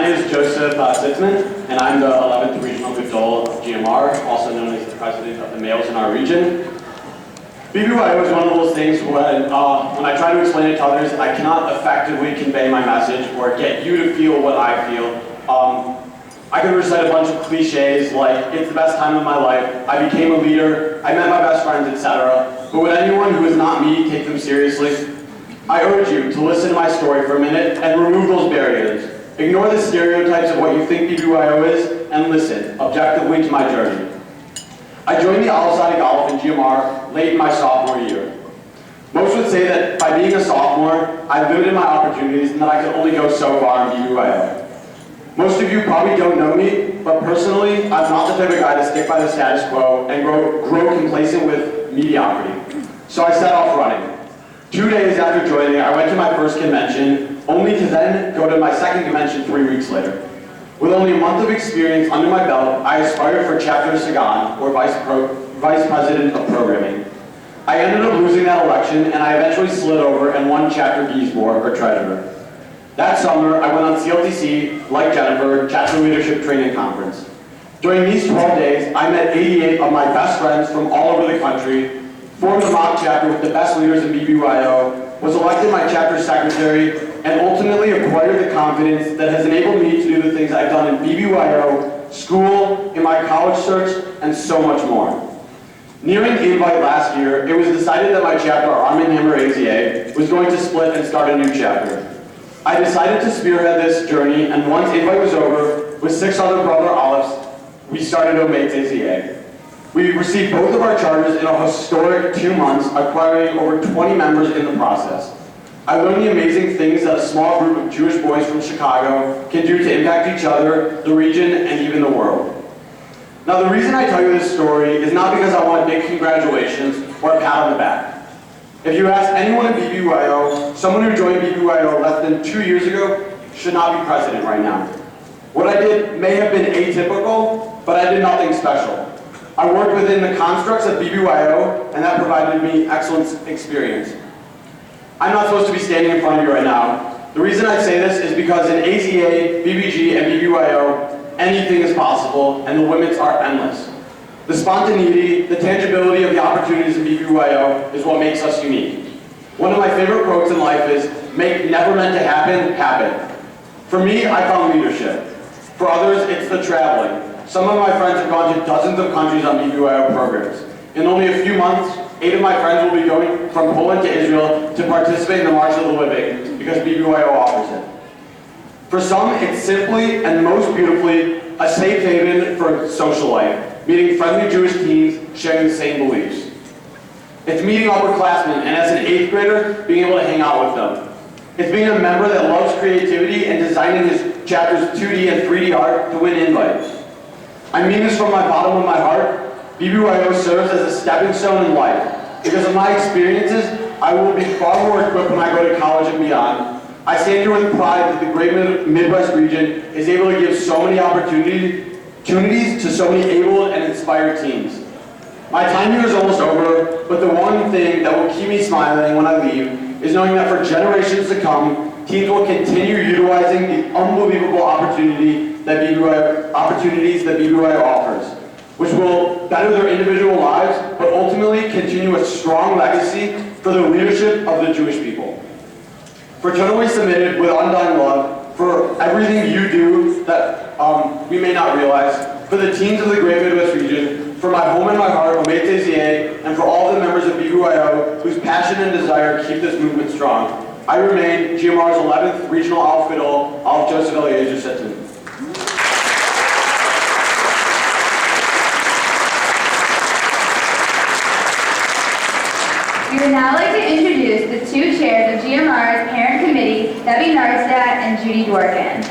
name is Joseph Sitzmann, and I'm the 11th Regional Control of GMR, also known as the president of the males in our region. BBYO is one of those things when I try to explain it to others, I cannot effectively convey my message or get you to feel what I feel. I could recite a bunch of cliches like, it's the best time of my life, I became a leader, I met my best friends, etc. But would anyone who is not me take them seriously? I urge you to listen to my story for a minute and remove those barriers. Ignore the stereotypes of what you think BBYO is and listen objectively to my journey. I joined the Al-Asadi Golf in GMR late in my sophomore year. Most would say that by being a sophomore, I limited my opportunities and that I could only go so far in BBYO. Most of you probably don't know me, but personally, I'm not the type of guy to stick by the status quo and grow complacent with mediocrity. So I set off running. 2 days after joining, I went to my first convention, only to then go to my second convention 3 weeks later. With only a month of experience under my belt, I aspired for Chapter Sagan, or Vice President of Programming. I ended up losing that election, and I eventually slid over and won Chapter Giesborg, or Treasurer. That summer, I went on CLTC, like Jennifer, Chapter Leadership Training Conference. During these 12 days, I met 88 of my best friends from all over the country, formed a mock chapter with the best leaders in BBYO, was elected my chapter secretary, and ultimately acquired the confidence that has enabled me to do the things I've done in BBYO, school, in my college search, and so much more. Nearing Invite last year, it was decided that my chapter, Arm & Hammer AZA, was going to split and start a new chapter. I decided to spearhead this journey, and once Invite was over, with 6 other brother Olives, we started Omates AZA. We received both of our charters in a historic 2 months, acquiring over 20 members in the process. I learned the amazing things that a small group of Jewish boys from Chicago can do to impact each other, the region, and even the world. Now, the reason I tell you this story is not because I want big congratulations or a pat on the back. If you ask anyone in BBYO, someone who joined BBYO less than 2 years ago should not be president right now. What I did may have been atypical, but I did nothing special. I worked within the constructs of BBYO, and that provided me excellent experience. I'm not supposed to be standing in front of you right now. The reason I say this is because in AZA, BBG, and BBYO, anything is possible, and the limits are endless. The spontaneity, the tangibility of the opportunities in BBYO is what makes us unique. One of my favorite quotes in life is, "Make never meant to happen, happen." For me, I found leadership. For others, it's the traveling. Some of my friends have gone to dozens of countries on BBYO programs. In only a few months, 8 of my friends will be going from Poland to Israel to participate in the March of the Living because BBYO offers it. For some, it's simply and most beautifully a safe haven for social life, meeting friendly Jewish teens sharing the same beliefs. It's meeting upperclassmen and as an 8th grader, being able to hang out with them. It's being a member that loves creativity and designing his chapter's 2D and 3D art to win invites. I mean this from my bottom of my heart. BBYO serves as a stepping stone in life. Because of my experiences, I will be far more equipped when I go to college and beyond. I stand here with pride that the great Midwest region is able to give so many opportunities to so many able and inspired teams. My time here is almost over, but the one thing that will keep me smiling when I leave is knowing that for generations to come, teams will continue utilizing the unbelievable opportunities that BBYO offers, which will better their individual lives, but ultimately continue a strong legacy for the leadership of the Jewish people. Fraternally submitted with undying love for everything you do that we may not realize, for the teams of the Great Midwest region, for my home and my heart, Omates AZA, and for all the members of BBYO whose passion and desire keep this movement strong. I remain GMR's 11th Regional Alf Gadol, Alf Joseph Eliezer Sitzmann. We would now like to introduce the 2 chairs of GMR's Parent Committee, Debbie Nardstadt and Judy Dworkin.